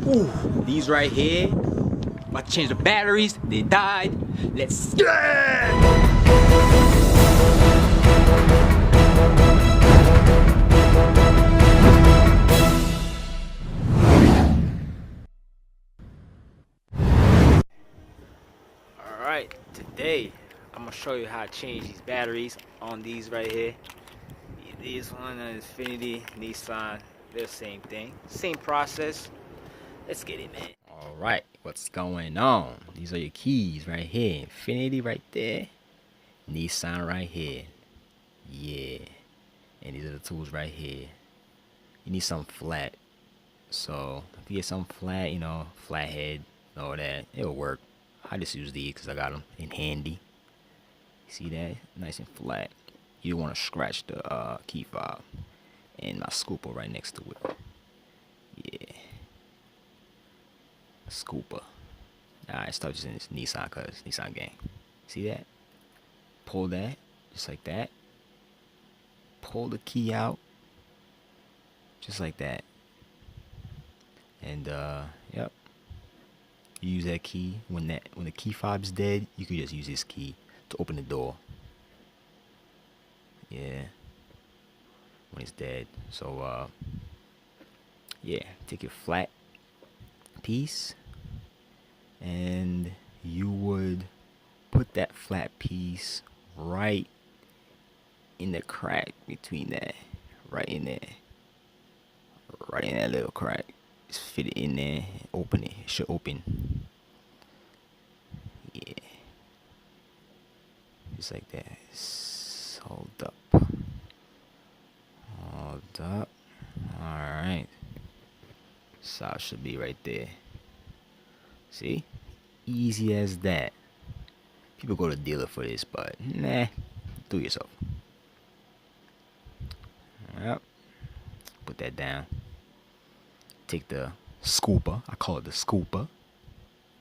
Ooh, these right here. About to change the batteries. They died. Let's get it! Alright, today I'm gonna show you how to change these batteries on these right here. These one is Infinity, Nissan, they're the same thing. Same process. Let's get it, man. Alright, what's going on? These are your keys right here. Infinity right there. Nissan right here. Yeah. And these are the tools right here. You need something flat. So if you get something flat, you know, flathead, all that, it'll work. I just use these because I got them in handy. See that? Nice and flat. You don't want to scratch the key fob. And my scooper right next to it. Yeah. Scooper. Alright, start using this Nissan cause Nissan gang. See that? Pull that. Just like that. Pull the key out. Just like that. And yep. You use that key when the key fob's dead, you can just use this key to open the door. Yeah. When it's dead. So yeah, take your flat piece and you would put that flat piece right in the crack between that. Right in there. Right in that little crack. Just fit it in there and open it. It should open. Yeah. Just like that. Hold up. Hold up. Alright. So it should be right there. See? Easy as that. People go to dealer for this, but nah. Do it yourself. Yep. Put that down. Take the scooper. I call it the scooper.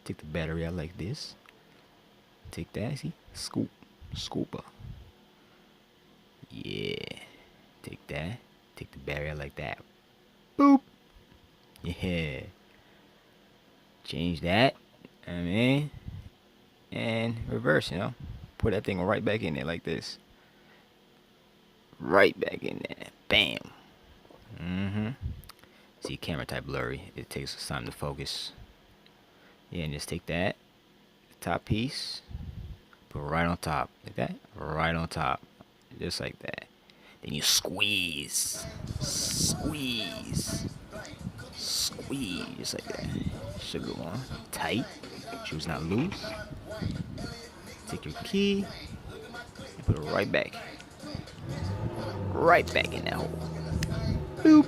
Take the battery out like this. Take that. See? Scoop. Scooper. Yeah. Take that. Take the battery out like that. Boop. Yeah. Change that. I mean. And reverse, you know. Put that thing right back in there like this. Right back in there. Bam. Mm-hmm. See, camera type blurry. It takes some time to focus. Yeah, and just take that top piece, put it right on top, like that, right on top, just like that. Then you squeeze, squeeze, squeeze, just like that. Should go on tight. Choose not loose. Take your key and put it right back in that hole. Boop.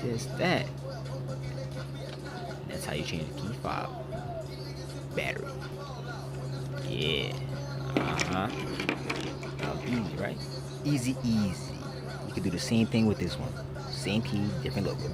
Just that. That's how you change the key fob. Battery. Yeah. Easy, right? Easy, easy. You can do the same thing with this one. Same key, different logo.